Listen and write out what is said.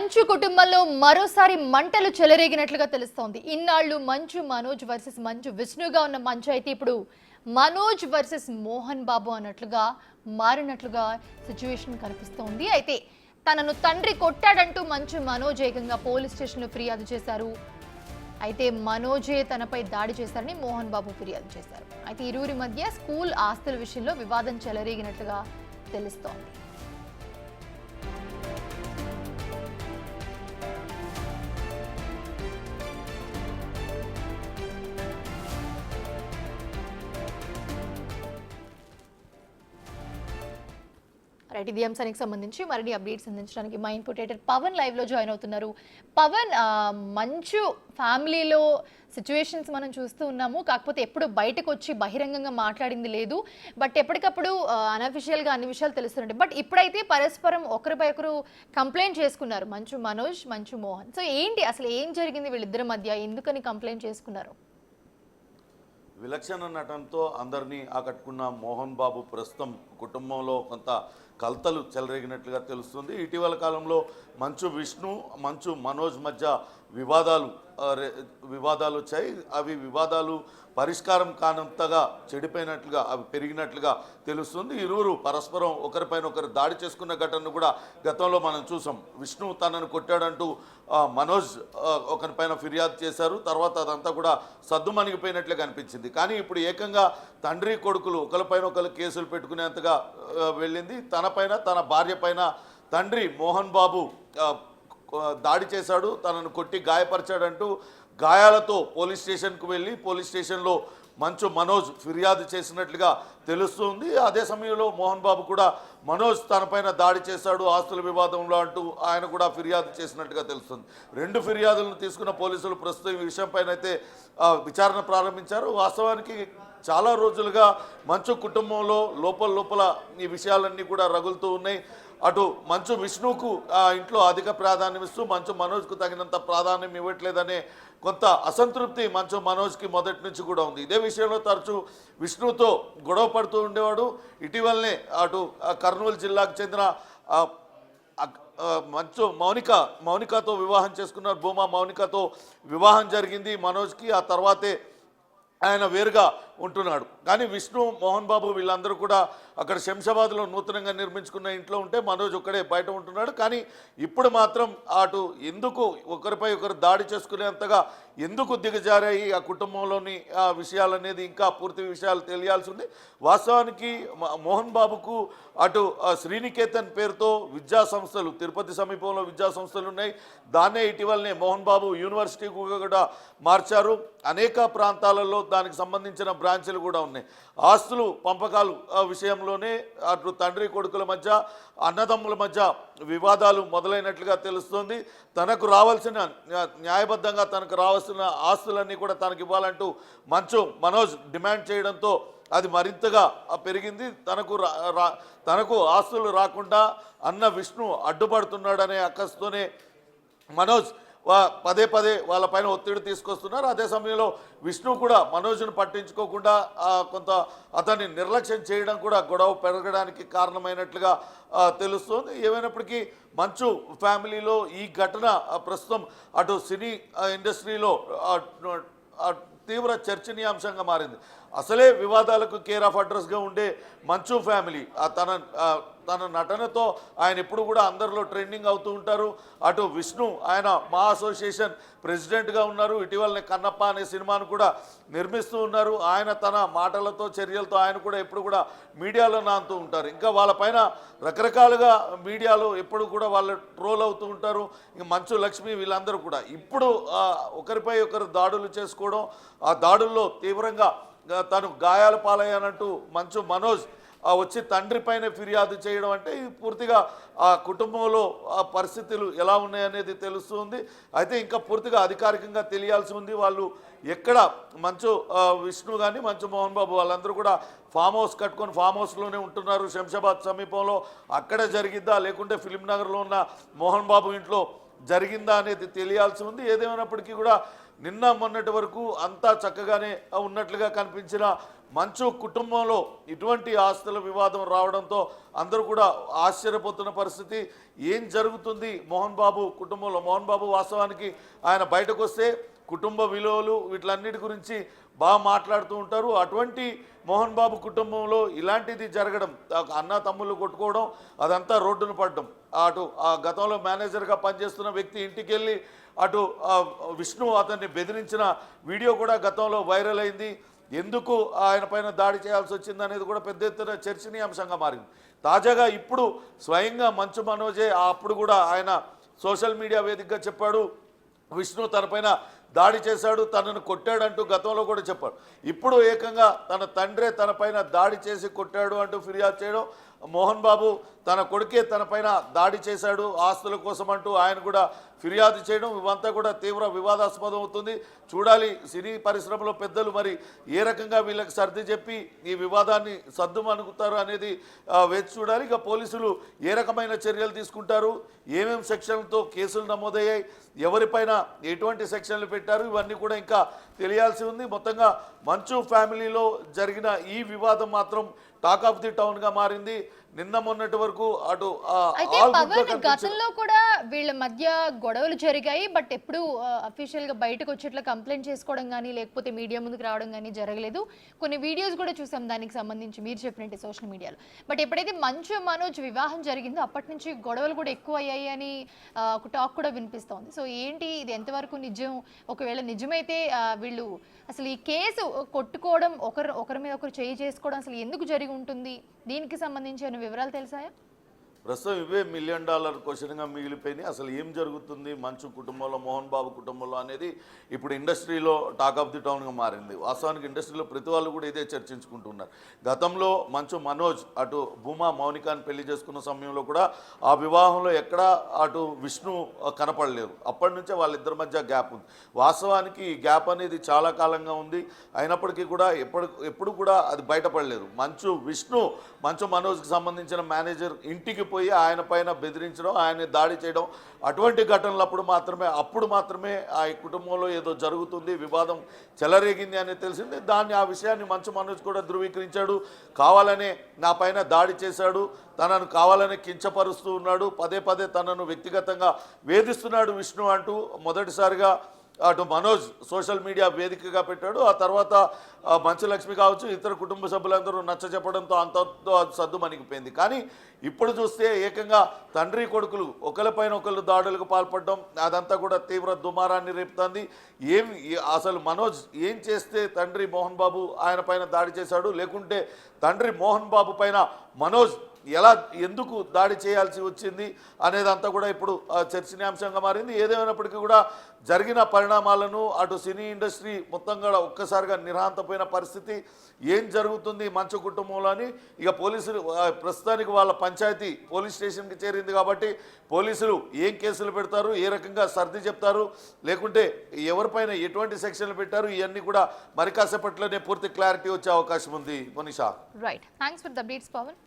మంచు కుటుంబంలో మరోసారి మంటలు చెలరేగినట్లుగా తెలుస్తోంది. ఇన్నాళ్ళు మంచు మనోజ్ వర్సెస్ మంచు విష్ణుగా ఉన్న మంచు అయితే ఇప్పుడు మనోజ్ వర్సెస్ మోహన్ బాబు అన్నట్లుగా మారినట్లుగా సిచ్యువేషన్ కనిపిస్తోంది. అయితే తనను తండ్రి కొట్టాడంటూ మంచు మనోజ్ ఏకంగా పోలీస్ స్టేషన్లో ఫిర్యాదు చేశారు. అయితే మనోజే తనపై దాడి చేశారని మోహన్ బాబు ఫిర్యాదు చేశారు. అయితే ఇరువురి మధ్య స్కూల్ ఆస్తుల విషయంలో వివాదం చెలరేగినట్లుగా తెలుస్తోంది. రైట్, ఇది అంశానికి సంబంధించి మరిన్ని అప్డేట్స్ అందించడానికి మా ఇన్పుట్ ఎడిటర్ పవన్ లైవ్ లో జాయిన్ అవుతున్నారు. పవన్, మంచు ఫ్యామిలీలో సిచ్యువేషన్స్ మనం చూస్తూ ఉన్నాము. కాకపోతే ఎప్పుడు బయటకు వచ్చి బహిరంగంగా మాట్లాడింది లేదు. బట్ ఎప్పటికప్పుడు అనఫిషియల్గా అన్ని విషయాలు తెలుస్తున్నాయి. బట్ ఇప్పుడైతే పరస్పరం ఒకరిపై ఒకరు కంప్లైంట్ చేసుకున్నారు, మంచు మనోజ్, మంచు మోహన్. సో ఏంటి అసలు ఏం జరిగింది వీళ్ళిద్దరి మధ్య, ఎందుకని కంప్లైంట్ చేసుకున్నారు? విలక్షణ నటనతో అందరినీ ఆకట్టుకున్న మోహన్ బాబు ప్రస్తుతం కుటుంబంలో కొంత కలతలు చెలరేగినట్లుగా తెలుస్తుంది. ఇటీవల కాలంలో మంచు విష్ణు, మంచు మనోజ్ మధ్య వివాదాలు వచ్చాయి. అవి వివాదాలు పరిష్కారం కానంతగా చెడిపోయినట్లుగా, అవి పెరిగినట్లుగా తెలుస్తుంది. ఇరువురు పరస్పరం ఒకరిపైన ఒకరు దాడి చేసుకున్న ఘటనను కూడా గతంలో మనం చూసాం. విష్ణు తనను కొట్టాడంటూ మనోజ్ ఒకరిపైన ఫిర్యాదు చేశారు. తర్వాత అదంతా కూడా సద్దుమణిగిపోయినట్లే కనిపించింది. కానీ ఇప్పుడు ఏకంగా తండ్రి కొడుకులు ఒకరిపైన ఒకరు కేసులు పెట్టుకునేంతగా వెళ్ళింది. తనపైన, తన భార్య పైన తండ్రి మోహన్ బాబు దాడి చేశాడు, తనను కొట్టి గాయపరిచాడంటూ గాయాలతో పోలీస్ స్టేషన్కు వెళ్ళి పోలీస్ స్టేషన్లో మంచు మనోజ్ ఫిర్యాదు చేసినట్లుగా తెలుస్తుంది. అదే సమయంలో మోహన్ బాబు కూడా మనోజ్ తనపైన దాడి చేశాడు ఆస్తుల వివాదంలో అంటూ ఆయన కూడా ఫిర్యాదు చేసినట్టుగా తెలుస్తుంది. రెండు ఫిర్యాదులను తీసుకున్న పోలీసులు ప్రస్తుతం ఈ విషయంపైన అయితే విచారణ ప్రారంభించారు. వాస్తవానికి చాలా రోజులుగా మంచు కుటుంబంలో లోపల ఈ విషయాలన్నీ కూడా రగులుతూ ఉన్నాయి. అటు మంచు విష్ణుకు ఇంట్లో అధిక ప్రాధాన్యం ఇస్తూ మంచు మనోజ్కు తగినంత ప్రాధాన్యం ఇవ్వట్లేదనే కొంత అసంతృప్తి మంచు మనోజ్కి మొదటి నుంచి కూడా ఉంది. ఇదే విషయంలో తరచూ విష్ణుతో గొడవ పడుతూ ఉండేవాడు. ఇటీవలనే అటు కర్నూలు జిల్లాకు చెందిన మంచు మౌనికతో వివాహం చేసుకున్నారు. భూమా మౌనికతో వివాహం జరిగింది మనోజ్కి. ఆ తర్వాతే ఆయన వేరుగా ఉంటున్నాడు. కానీ విష్ణు, మోహన్ బాబు వీళ్ళందరూ కూడా అక్కడ శంషాబాద్లో నూతనంగా నిర్మించుకున్న ఇంట్లో ఉంటే మనోజ్ ఒక్కడే బయట ఉంటున్నాడు. కానీ ఇప్పుడు మాత్రం అటు ఎందుకు ఒకరిపై ఒకరు దాడి చేసుకునేంతగా ఎందుకు దిగజారాయి ఆ కుటుంబంలోని విషయాలనేది ఇంకా పూర్తి విషయాలు తెలియాల్సి ఉంది. వాస్తవానికి మోహన్ బాబుకు అటు శ్రీనికేతన్ పేరుతో విద్యా సంస్థలు, తిరుపతి సమీపంలో విద్యా సంస్థలు ఉన్నాయి. దాన్నే ఇటీవలనే మోహన్ బాబు యూనివర్సిటీ కూడా మార్చారు. అనేక ప్రాంతాలలో దానికి సంబంధించిన బ్రాంచ్లు కూడా ఉన్నాయి. ఆస్తులు పంపకాలు విషయంలోనే అటు తండ్రి కొడుకుల మధ్య, అన్నదమ్ముల మధ్య వివాదాలు మొదలైనట్లుగా తెలుస్తోంది. తనకు రావాల్సిన, న్యాయబద్ధంగా తనకు రావాల్సిన ఆస్తులన్నీ కూడా తనకు ఇవ్వాలంటూ మంచు మనోజ్ డిమాండ్ చేయడంతో అది మరింతగా పెరిగింది. తనకు ఆస్తులు రాకుండా అన్న విష్ణు అడ్డుపడుతున్నాడనే అక్కస్తోనే మనోజ్ పదే వాళ్ళపైన ఒత్తిడి తీసుకొస్తున్నారు. అదే సమయంలో విష్ణు కూడా మనోజ్ను పట్టించుకోకుండా కొంత అతన్ని నిర్లక్ష్యం చేయడం కూడా గొడవ పెరగడానికి కారణమైనట్లుగా తెలుస్తోంది. ఏమైనప్పటికీ మంచు ఫ్యామిలీలో ఈ ఘటన ప్రస్తుతం అటు సినీ ఇండస్ట్రీలో తీవ్ర చర్చనీయాంశంగా మారింది. అసలే వివాదాలకు కేర్ ఆఫ్ అడ్రస్గా ఉండే మంచు ఫ్యామిలీ తన నటనతో ఆయన ఎప్పుడు కూడా అందరిలో ట్రెండింగ్ అవుతూ ఉంటారు. అటు విష్ణు, ఆయన మా అసోసియేషన్ ప్రెసిడెంట్గా ఉన్నారు. ఇటీవలనే కన్నప్ప అనే సినిమాను కూడా నిర్మిస్తూ ఉన్నారు. ఆయన తన మాటలతో, చర్యలతో ఆయన కూడా ఎప్పుడు కూడా మీడియాలో నానుతూ ఉంటారు. ఇంకా వాళ్ళపైన రకరకాలుగా మీడియాలో ఎప్పుడు కూడా వాళ్ళు ట్రోల్ అవుతూ ఉంటారు. ఇంకా మంచు లక్ష్మి వీళ్ళందరూ కూడా ఇప్పుడు ఒకరిపై ఒకరు దాడులు చేసుకోవడం, ఆ దాడుల్లో తీవ్రంగా తను గాయాల పాలయ్యానంటూ మంచు మనోజ్ వచ్చి తండ్రి పైన ఫిర్యాదు చేయడం అంటే పూర్తిగా ఆ కుటుంబంలో ఆ పరిస్థితులు ఎలా ఉన్నాయనేది తెలుస్తుంది. అయితే ఇంకా పూర్తిగా అధికారికంగా తెలియాల్సి ఉంది. వాళ్ళు ఎక్కడ మంచు విష్ణు కానీ మంచు మోహన్ బాబు వాళ్ళందరూ కూడా ఫామ్ హౌస్ కట్టుకొని ఫామ్ హౌస్లోనే ఉంటున్నారు శంషాబాద్ సమీపంలో. అక్కడ జరిగిద్దా లేకుంటే ఫిలిం నగర్లో ఉన్న మోహన్ బాబు ఇంట్లో జరిగిందా అనేది తెలియాల్సి ఉంది. ఏదేమైనప్పటికీ కూడా నిన్న మొన్నటి వరకు అంతా చక్కగానే ఉన్నట్లుగా కనిపించిన మంచు కుటుంబంలో ఇటువంటి ఆస్తుల వివాదం రావడంతో అందరూ కూడా ఆశ్చర్యపోతున్న పరిస్థితి. ఏం జరుగుతుంది మోహన్ బాబు కుటుంబంలో? మోహన్ బాబు వాస్తవానికి ఆయన బయటకు వస్తే కుటుంబ విలువలు వీటిలన్నిటి గురించి బాగా మాట్లాడుతూ ఉంటారు. అటువంటి మోహన్ బాబు కుటుంబంలో ఇలాంటిది జరగడం, అన్న తమ్ముళ్ళు కొట్టుకోవడం, అదంతా రోడ్డును పడడం, అటు ఆ గతంలో మేనేజర్గా పనిచేస్తున్న వ్యక్తి ఇంటికి వెళ్ళి అటు విష్ణు అతన్ని బెదిరించిన వీడియో కూడా గతంలో వైరల్ అయింది. ఎందుకు ఆయన పైన దాడి చేయాల్సి వచ్చింది అనేది కూడా పెద్ద ఎత్తున చర్చనీయాంశంగా మారింది. తాజాగా ఇప్పుడు స్వయంగా మంచు మనోజే అప్పుడు కూడా ఆయన సోషల్ మీడియా వేదికగా చెప్పాడు, విష్ణు తనపైన దాడి చేశాడు, తనను కొట్టాడంటూ గతంలో కూడా చెప్పాడు. ఇప్పుడు ఏకంగా తన తండ్రే తనపైన దాడి చేసి కొట్టాడు అంటూ ఫిర్యాదు చేయడం, మోహన్ బాబు తన కొడుకే తనపైన దాడి చేశాడు ఆస్తుల కోసం అంటూ ఆయన కూడా ఫిర్యాదు చేయడం, ఇవంతా కూడా తీవ్ర వివాదాస్పదం అవుతుంది. చూడాలి సినీ పరిశ్రమలో పెద్దలు మరి ఏ రకంగా వీళ్ళకి సర్ది చెప్పి ఈ వివాదాన్ని సర్దుమనుగుతారు అనేది వేచి చూడాలి. ఇక పోలీసులు ఏ రకమైన చర్యలు తీసుకుంటారు, ఏమేం సెక్షన్లతో కేసులు నమోదయ్యాయి, ఎవరిపైన ఎటువంటి సెక్షన్లు పెట్టారు, ఇవన్నీ కూడా ఇంకా తెలియాల్సి ఉంది. మొత్తంగా మంచు ఫ్యామిలీలో జరిగిన ఈ వివాదం మాత్రం టాక్ ఆఫ్ ది టౌన్ గా మారింది. నిన్న మొన్నటి వరకు అటు అయితే పవన్ గతంలో కూడా వీళ్ళ మధ్య గొడవలు జరిగాయి, బట్ ఎప్పుడు అఫీషియల్ గా బయటకు వచ్చేట్లా కంప్లైంట్ చేసుకోవడం కానీ లేకపోతే మీడియా ముందుకు రావడం కానీ జరగలేదు. కొన్ని వీడియోస్ కూడా చూసాం దానికి సంబంధించి మీరు చెప్పినట్టు సోషల్ మీడియాలో. బట్ ఎప్పుడైతే మంచు మనోజ్ వివాహం జరిగిందో అప్పటి నుంచి గొడవలు కూడా ఎక్కువ అయ్యాయి అని ఒక టాక్ కూడా వినిపిస్తోంది. సో ఏంటి ఇది ఎంతవరకు నిజం? ఒకవేళ నిజమైతే వీళ్ళు అసలు ఈ కేసు కొట్టుకోవడం, ఒకరి మీద ఒకరు చేయి చేసుకోవడం అసలు ఎందుకు జరిగి ఉంటుంది, దీనికి సంబంధించిన వివరాలు తెలుసాయా? ప్రస్తుతం ఇవే $1 మిలియన్ క్వశ్చన్గా మిగిలిపోయినాయి. అసలు ఏం జరుగుతుంది మంచు కుటుంబంలో, మోహన్ బాబు కుటుంబంలో అనేది ఇప్పుడు ఇండస్ట్రీలో టాక్ ఆఫ్ ది టౌన్గా మారింది. వాస్తవానికి ఇండస్ట్రీలో ప్రతి వాళ్ళు కూడా ఇదే చర్చించుకుంటున్నారు. గతంలో మంచు మనోజ్ అటు భూమా మౌనికాని పెళ్లి చేసుకున్న సమయంలో కూడా ఆ వివాహంలో ఎక్కడా అటు విష్ణు కనపడలేదు. అప్పటి నుంచే వాళ్ళిద్దరి మధ్య గ్యాప్ ఉంది. వాస్తవానికి ఈ గ్యాప్ అనేది చాలా కాలంగా ఉంది. అయినప్పటికీ కూడా ఎప్పుడు కూడా అది బయటపడలేదు. మంచు మనోజ్కి సంబంధించిన మేనేజర్ ఇంటికి పోయి ఆయన పైన బెదిరించడం, ఆయన దాడి చేయడం, అటువంటి ఘటనలు అప్పుడు మాత్రమే ఆ కుటుంబంలో ఏదో జరుగుతుంది, వివాదం చెలరేగింది అని తెలిసింది. ఆ విషయాన్ని మంచు మనోజ్ కూడా ధృవీకరించాడు. కావాలనే నా పైన దాడి చేశాడు, తనను కావాలని కించపరుస్తూ ఉన్నాడు, పదే పదే తనను వ్యక్తిగతంగా వేధిస్తున్నాడు విష్ణు అంటూ మొదటిసారిగా అటు మనోజ్ సోషల్ మీడియా వేదికగా పెట్టాడు. ఆ తర్వాత మంచు లక్ష్మి కావచ్చు, ఇతర కుటుంబ సభ్యులందరూ నచ్చ చెప్పడంతో అంతతో అది సద్దు మణిగిపోయింది. కానీ ఇప్పుడు చూస్తే ఏకంగా తండ్రి కొడుకులు ఒకరిపైన ఒకళ్ళు దాడులకు పాల్పడడం, అదంతా కూడా తీవ్ర దుమారాన్ని రేపుతుంది. అసలు మనోజ్ ఏం చేస్తే తండ్రి మోహన్ బాబు ఆయన పైన దాడి చేశాడు, లేకుంటే తండ్రి మోహన్ బాబు పైన మనోజ్ ఎందుకు దాడి చేయాల్సి వచ్చింది అనేదంతా కూడా ఇప్పుడు చర్చనీయాంశంగా మారింది. ఏదేమైనప్పటికీ కూడా జరిగిన పరిణామాలను అటు సినీ ఇండస్ట్రీ మొత్తం కూడా ఒక్కసారిగా నిర్హాంతపోయిన పరిస్థితి. ఏం జరుగుతుంది మంచు కుటుంబంలో అని ఇక పోలీసులు ప్రస్తుతానికి వాళ్ళ పంచాయతీ పోలీస్ స్టేషన్కి చేరింది కాబట్టి పోలీసులు ఏం కేసులు పెడతారు, ఏ రకంగా సర్ది చెప్తారు, లేకుంటే ఎవరిపైన ఎటువంటి సెక్షన్లు పెట్టారు, ఇవన్నీ కూడా మరి కాసేపట్లోనే పూర్తి క్లారిటీ వచ్చే అవకాశం ఉంది. Manisha, right, thanks for the updates Pawan.